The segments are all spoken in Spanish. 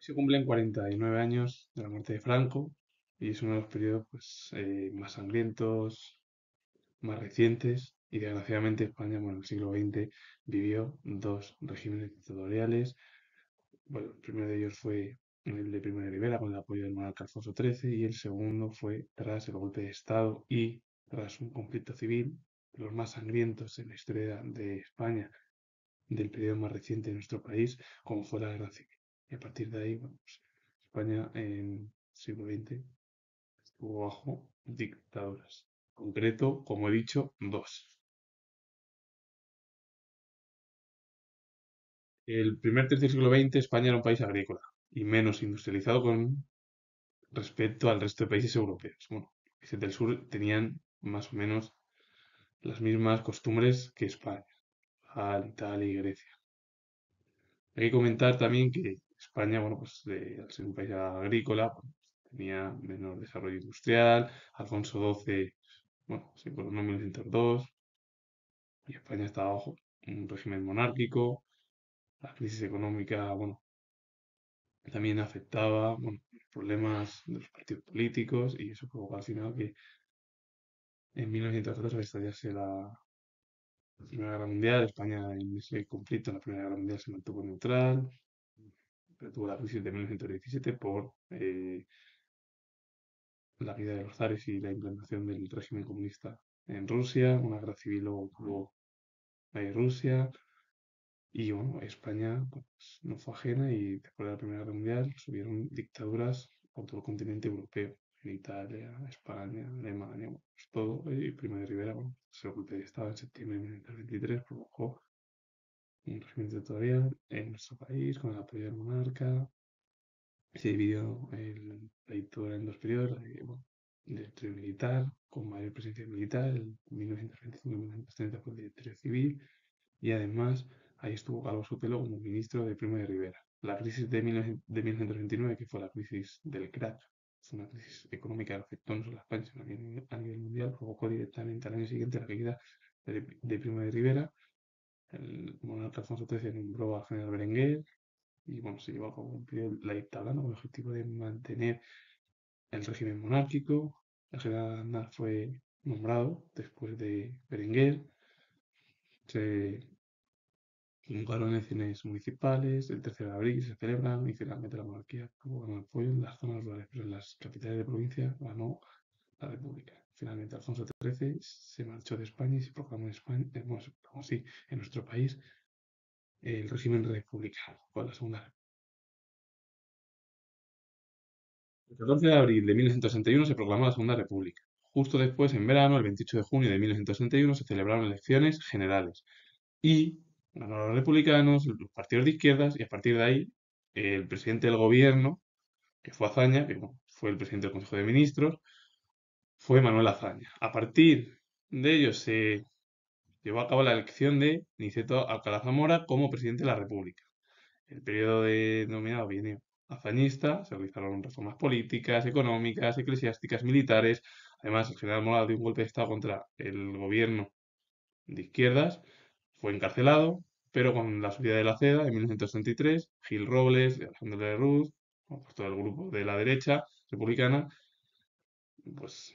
Se cumplen 49 años de la muerte de Franco y es uno de los periodos más sangrientos, más recientes y desgraciadamente España, bueno, en el siglo XX vivió dos regímenes dictatoriales. Bueno, el primero de ellos fue el de Primo de Rivera con el apoyo del monarca Alfonso XIII y el segundo fue tras el golpe de Estado y tras un conflicto civil, de los más sangrientos en la historia de España, del periodo más reciente de nuestro país, como fue la Guerra Civil. Y a partir de ahí, bueno, pues, España en el siglo XX estuvo bajo dictaduras. En concreto, como he dicho, dos. El primer tercio del siglo XX España era un país agrícola y menos industrializado con respecto al resto de países europeos. Bueno, los países del sur tenían más o menos las mismas costumbres que España, Italia y Grecia. Hay que comentar también que España, bueno, al ser un país agrícola, pues, tenía menor desarrollo industrial. Alfonso XII, bueno, se coronó en 1902 y España estaba bajo un régimen monárquico. La crisis económica, bueno, también afectaba, bueno, los problemas de los partidos políticos y eso provocó al final que en 1914 estallase la Primera Guerra Mundial. España en ese conflicto, en la Primera Guerra Mundial, se mantuvo neutral, pero tuvo la crisis de 1917 por la caída de los zares y la implantación del régimen comunista en Rusia. Una guerra civil luego tuvo Rusia. Y bueno, España pues, no fue ajena y después de la Primera Guerra Mundial subieron dictaduras por todo el continente europeo, en Italia, España, Alemania, bueno, pues todo. Y Primo de Rivera, bueno, el golpe de Estado en septiembre de 1923 provocó un régimen dictatorial en nuestro país con el apoyo del monarca. Se dividió la dictadura en dos periodos, bueno, del trío militar, con mayor presencia militar, el 1925 y 1930 fue el trío civil, y además ahí estuvo Calvo Sotelo como ministro de Primo de Rivera. La crisis de 1929, que fue la crisis del crack, fue una crisis económica que afectó no solo a España, sino a nivel mundial, provocó directamente al año siguiente la caída de Primo de Rivera. El monarca Alfonso XIII nombró al general Berenguer y bueno, se llevó a cabo un periodo la dictadura con el objetivo de mantener el régimen monárquico. El general Aznar fue nombrado después de Berenguer. Se convocaron elecciones municipales, el 13 de abril se celebran y finalmente la monarquía tuvo gran apoyo en las zonas rurales, pero en las capitales de provincia ganó la República. Finalmente Alfonso XIII se marchó de España y se proclamó en España, bueno, se proclamó así en nuestro país el régimen republicano con la Segunda República. El 14 de abril de 1961 se proclamó la Segunda República. Justo después, en verano, el 28 de junio de 1961, se celebraron elecciones generales y ganaron los republicanos, los partidos de izquierdas, y a partir de ahí, el presidente del gobierno, que fue Azaña, que bueno, fue el presidente del Consejo de Ministros, fue Manuel Azaña. A partir de ello se llevó a cabo la elección de Niceto Alcalá Zamora como presidente de la República. El periodo denominado bienio hazañista se realizaron reformas políticas, económicas, eclesiásticas, militares. Además, el general Mola dio un golpe de Estado contra el gobierno de izquierdas, fue encarcelado, pero con la subida de la CEDA en 1963, Gil Robles, Alejandro Lerroux, bueno, pues todo el grupo de la derecha republicana, pues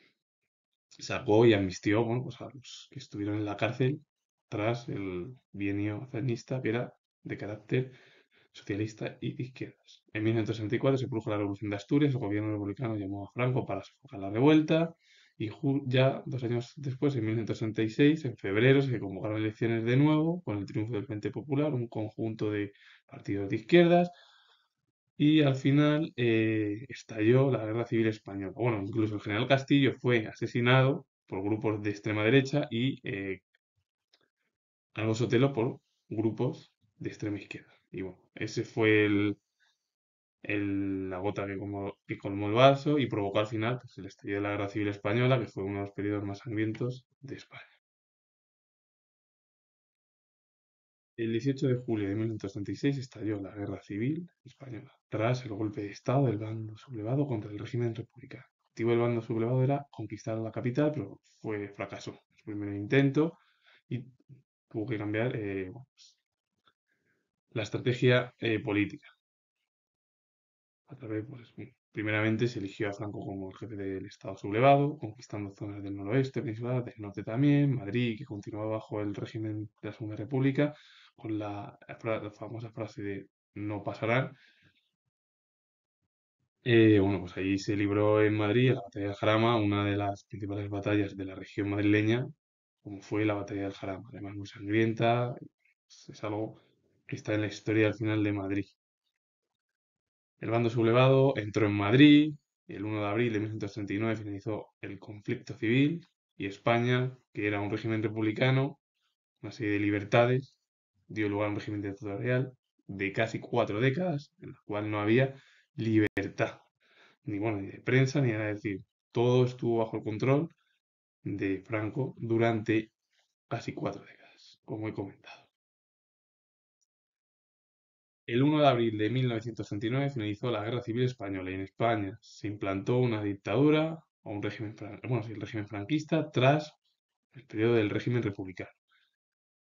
sacó y amnistió, bueno, pues a los que estuvieron en la cárcel tras el bienio hazañista, que era de carácter socialista y de izquierdas. En 1964 se produjo la Revolución de Asturias, el gobierno republicano llamó a Franco para sofocar la revuelta y ya 2 años después, en 1966, en febrero, se convocaron elecciones de nuevo con el triunfo del Frente Popular, un conjunto de partidos de izquierdas, y al final estalló la Guerra Civil Española. Bueno, incluso el general Castillo fue asesinado por grupos de extrema derecha y Calvo Sotelo por grupos de extrema izquierda. Y bueno, ese fue la gota que colmó el vaso y provocó al final pues, el estallido de la Guerra Civil Española, que fue uno de los periodos más sangrientos de España. El 18 de julio de 1936 estalló la Guerra Civil Española, tras el golpe de Estado del bando sublevado contra el régimen republicano. El objetivo del bando sublevado era conquistar la capital, pero fracasó su primer intento y tuvo que cambiar la estrategia política. A través, pues, primeramente se eligió a Franco como el jefe del Estado sublevado, conquistando zonas del noroeste, peninsular, del norte también, Madrid, que continuaba bajo el régimen de la Segunda República, con la famosa frase de no pasarán. Bueno, pues ahí se libró en Madrid la batalla del Jarama, una de las principales batallas de la región madrileña, como fue la batalla del Jarama, además muy sangrienta, pues, es algo que está en la historia al final de Madrid. El bando sublevado entró en Madrid y el 1 de abril de 1939 finalizó el conflicto civil y España, que era un régimen republicano, una serie de libertades, dio lugar a un régimen dictatorial de casi 4 décadas, en la cual no había libertad, ni bueno, ni de prensa, ni nada. Es decir, todo estuvo bajo el control de Franco durante casi 4 décadas, como he comentado. El 1 de abril de 1939 finalizó la Guerra Civil Española y en España se implantó una dictadura o un régimen, bueno, sí, el régimen franquista tras el periodo del régimen republicano.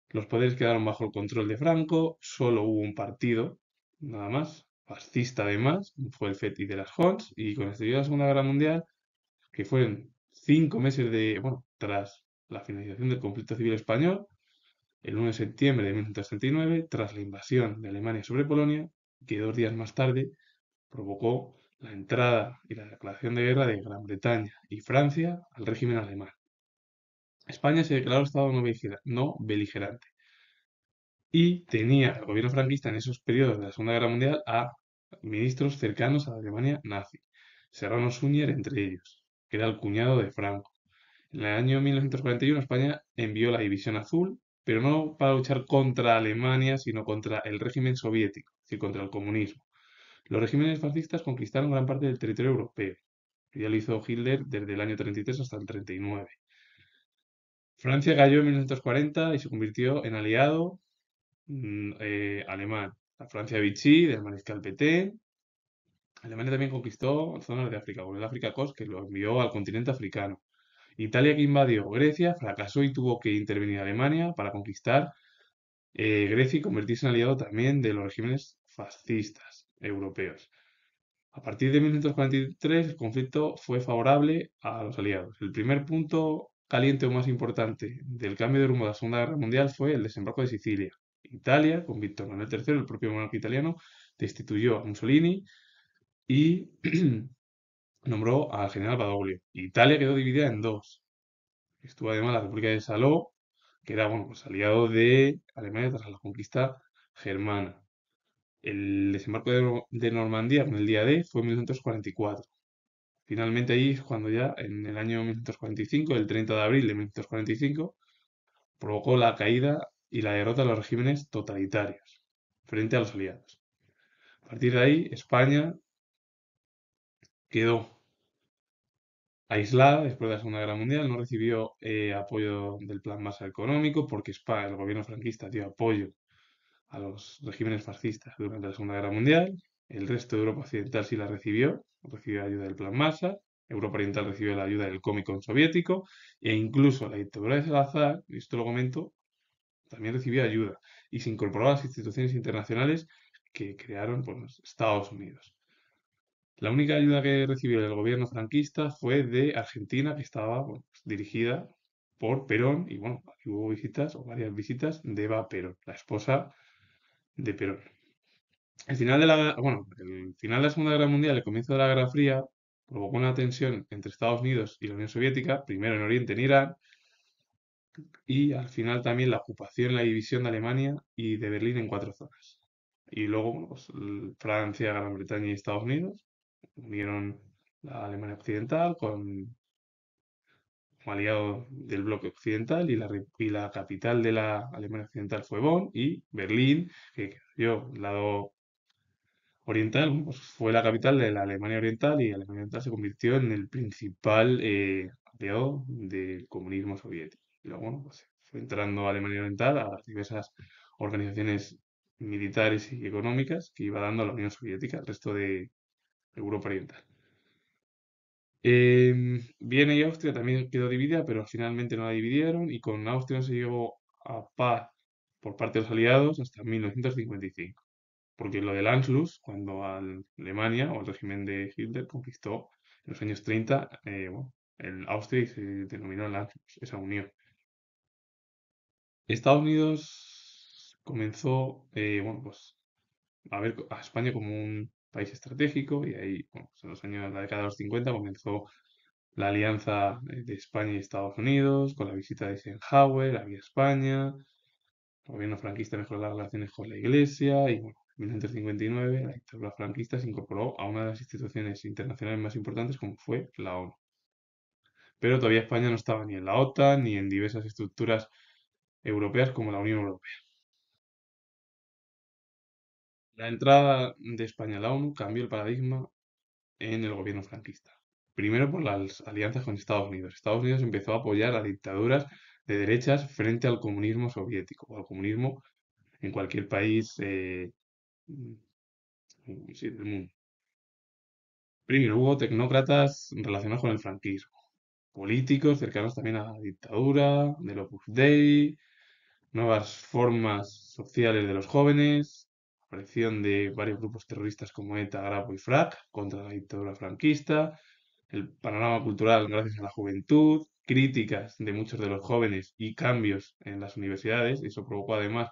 Los poderes quedaron bajo el control de Franco, solo hubo un partido, nada más, fascista además, fue el FET y de las Jons, y con el estallido de la Segunda Guerra Mundial, que fueron 5 meses de, bueno, tras la finalización del conflicto civil español, el 1 de septiembre de 1939, tras la invasión de Alemania sobre Polonia, que 2 días más tarde provocó la entrada y la declaración de guerra de Gran Bretaña y Francia al régimen alemán. España se declaró Estado no beligerante y tenía el gobierno franquista en esos periodos de la Segunda Guerra Mundial a ministros cercanos a la Alemania nazi, Serrano Suñer entre ellos, que era el cuñado de Franco. En el año 1941 España envió la División Azul, pero no para luchar contra Alemania, sino contra el régimen soviético, es decir, contra el comunismo. Los regímenes fascistas conquistaron gran parte del territorio europeo. Ya lo hizo Hitler desde el año 33 hasta el 39. Francia cayó en 1940 y se convirtió en aliado alemán. La Francia Vichy, del mariscal Pétain. Alemania también conquistó zonas de África, con el África Corps, que lo envió al continente africano. Italia, que invadió Grecia, fracasó y tuvo que intervenir Alemania para conquistar Grecia y convertirse en aliado también de los regímenes fascistas europeos. A partir de 1943, el conflicto fue favorable a los aliados. El primer punto caliente o más importante del cambio de rumbo de la Segunda Guerra Mundial fue el desembarco de Sicilia. Italia, con Víctor Manuel III, el propio monarca italiano, destituyó a Mussolini y nombró al general Badoglio. Italia quedó dividida en dos. Estuvo además la República de Saló, que era bueno, pues, aliado de Alemania tras la conquista germana. El desembarco de Normandía con el día D fue en 1944. Finalmente ahí es cuando ya en el año 1945, el 30 de abril de 1945, provocó la caída y la derrota de los regímenes totalitarios frente a los aliados. A partir de ahí, España quedó aislada después de la Segunda Guerra Mundial, no recibió apoyo del Plan Marshall económico porque España, el gobierno franquista dio apoyo a los regímenes fascistas durante la Segunda Guerra Mundial. El resto de Europa Occidental sí la recibió ayuda del Plan Marshall. Europa Oriental recibió la ayuda del Comecon soviético e incluso la dictadura de Salazar, y esto lo comento, también recibió ayuda y se incorporó a las instituciones internacionales que crearon pues, los Estados Unidos. La única ayuda que recibió el gobierno franquista fue de Argentina, que estaba bueno, pues, dirigida por Perón, y bueno, aquí hubo visitas o varias visitas de Eva Perón, la esposa de Perón. El final de la Segunda Guerra Mundial, el comienzo de la Guerra Fría, provocó una tensión entre Estados Unidos y la Unión Soviética, primero en Oriente, en Irán, y al final también la ocupación, la división de Alemania y de Berlín en 4 zonas. Y luego, bueno, pues, Francia, Gran Bretaña y Estados Unidos unieron la Alemania Occidental como aliado del bloque occidental y la capital de la Alemania Occidental fue Bonn y Berlín, que quedó al lado oriental, bueno, pues fue la capital de la Alemania Oriental y Alemania Oriental se convirtió en el principal aliado del comunismo soviético. Y luego, bueno, pues fue entrando Alemania Oriental a las diversas organizaciones militares y económicas que iba dando la Unión Soviética al resto de Europa Oriental. Viena y Austria también quedó dividida, pero finalmente no la dividieron y con Austria no se llegó a paz por parte de los aliados hasta 1955. porque lo del Anschluss, cuando Alemania o el régimen de Hitler conquistó en los años 30, bueno, el Austria y se denominó el Anschluss, esa unión. Estados Unidos comenzó, bueno, pues a ver a España como un país estratégico y ahí, bueno, pues en los años, la década de los 50 comenzó la alianza de España y Estados Unidos con la visita de Eisenhower a España. El gobierno franquista mejoró las relaciones con la Iglesia y, bueno, en 1959 la dictadura franquista se incorporó a una de las instituciones internacionales más importantes como fue la ONU. Pero todavía España no estaba ni en la OTAN ni en diversas estructuras europeas como la Unión Europea. La entrada de España a la ONU cambió el paradigma en el gobierno franquista. Primero por las alianzas con Estados Unidos. Estados Unidos empezó a apoyar a dictaduras de derechas frente al comunismo soviético o al comunismo en cualquier país sí, del mundo. Primero hubo tecnócratas relacionados con el franquismo, políticos cercanos también a la dictadura, del Opus Dei, nuevas formas sociales de los jóvenes, aparición de varios grupos terroristas como ETA, Grapo y FRAC contra la dictadura franquista, el panorama cultural gracias a la juventud, críticas de muchos de los jóvenes y cambios en las universidades. Eso provocó además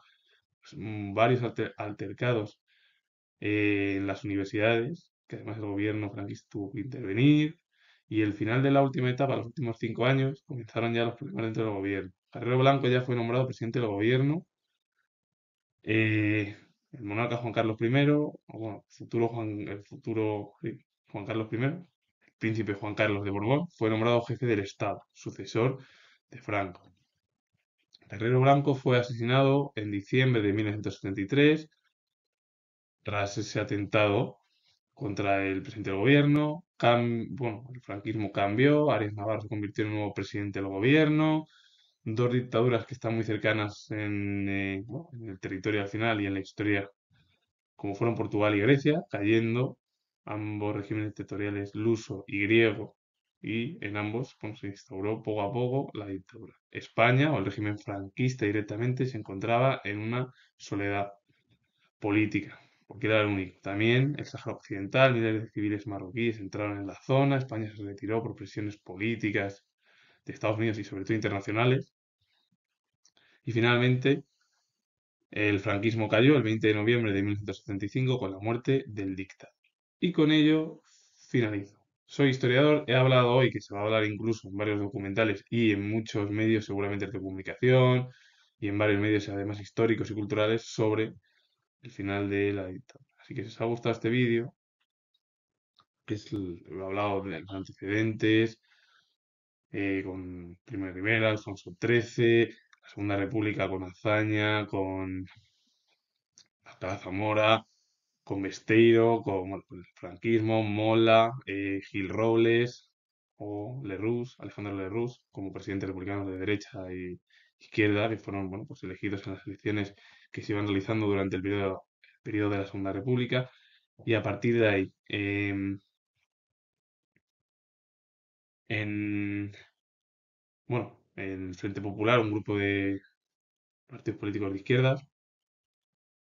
pues, varios altercados en las universidades, que además el gobierno franquista tuvo que intervenir. Y el final de la última etapa, los últimos 5 años, comenzaron ya los problemas dentro del gobierno. Carrero Blanco ya fue nombrado presidente del gobierno. El monarca Juan Carlos I, o bueno, el futuro sí, Juan Carlos I, príncipe Juan Carlos de Borbón, fue nombrado jefe del Estado, sucesor de Franco. Herrero Blanco fue asesinado en diciembre de 1973 tras ese atentado contra el presidente del gobierno. Bueno, el franquismo cambió, Arias Navarro se convirtió en el nuevo presidente del gobierno. Dos dictaduras que están muy cercanas bueno, en el territorio al final y en la historia como fueron Portugal y Grecia, cayendo ambos regímenes dictatoriales luso y griego, y en ambos bueno, se instauró poco a poco la dictadura. España, o el régimen franquista directamente, se encontraba en una soledad política, porque era el único. También el Sáhara Occidental, miles de civiles marroquíes entraron en la zona, España se retiró por presiones políticas de Estados Unidos y sobre todo internacionales, y finalmente el franquismo cayó el 20 de noviembre de 1975 con la muerte del dictador. Y con ello finalizo. Soy historiador, he hablado hoy, que se va a hablar incluso en varios documentales y en muchos medios seguramente de comunicación y en varios medios además históricos y culturales sobre el final de la dictadura. Así que si os ha gustado este vídeo, que es he hablado de los antecedentes, con Primo de Rivera, Alfonso XIII, la Segunda República con Azaña, con Alcalá Zamora, con Besteiro, con bueno, pues, el franquismo, Mola, Gil Robles o Lerroux, Alejandro Lerroux, como presidentes republicanos de derecha y izquierda, que fueron bueno, pues, elegidos en las elecciones que se iban realizando durante el periodo de la Segunda República. Y a partir de ahí, en, bueno, el Frente Popular, un grupo de partidos políticos de izquierdas,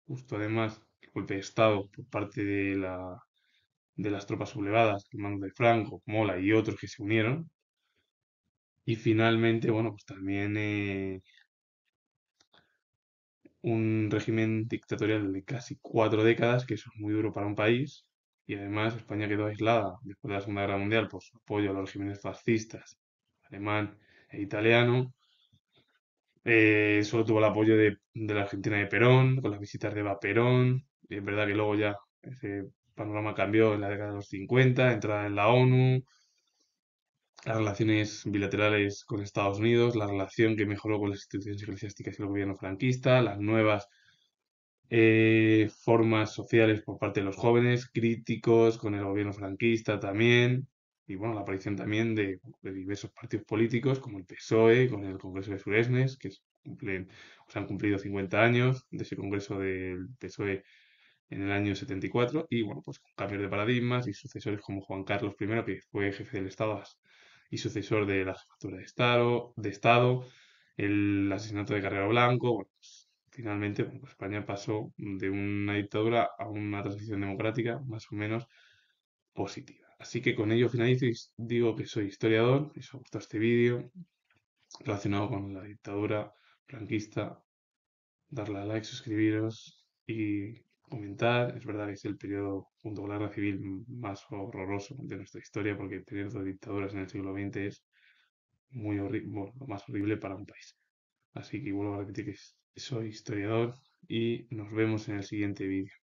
justo además el golpe de Estado por parte de las tropas sublevadas, al mando de Franco, Mola y otros que se unieron. Y finalmente, bueno, pues también un régimen dictatorial de casi 4 décadas, que eso es muy duro para un país. Y además España quedó aislada después de la Segunda Guerra Mundial por su apoyo a los regímenes fascistas, alemán e italiano. Solo tuvo el apoyo de la Argentina de Perón, con las visitas de Eva Perón. Y es verdad que luego ya ese panorama cambió en la década de los 50, entrada en la ONU, las relaciones bilaterales con Estados Unidos, la relación que mejoró con las instituciones eclesiásticas y el gobierno franquista, las nuevas formas sociales por parte de los jóvenes, críticos con el gobierno franquista también, y bueno, la aparición también de diversos partidos políticos como el PSOE, con el Congreso de Suresnes, que se han cumplido 50 años de ese Congreso del PSOE en el año 74 y bueno, pues con cambios de paradigmas y sucesores como Juan Carlos I, que fue jefe del Estado y sucesor de la jefatura de Estado, el asesinato de Carrero Blanco, bueno, pues, finalmente bueno, pues España pasó de una dictadura a una transición democrática más o menos positiva. Así que con ello finalizo y digo que soy historiador, y os ha gustado este vídeo relacionado con la dictadura franquista, darle a like, suscribiros y comentar. Es verdad que es el periodo, junto con la guerra civil, más horroroso de nuestra historia, porque tener dos dictaduras en el siglo XX es muy horrible, bueno, lo más horrible para un país. Así que vuelvo a repetir que soy historiador y nos vemos en el siguiente vídeo.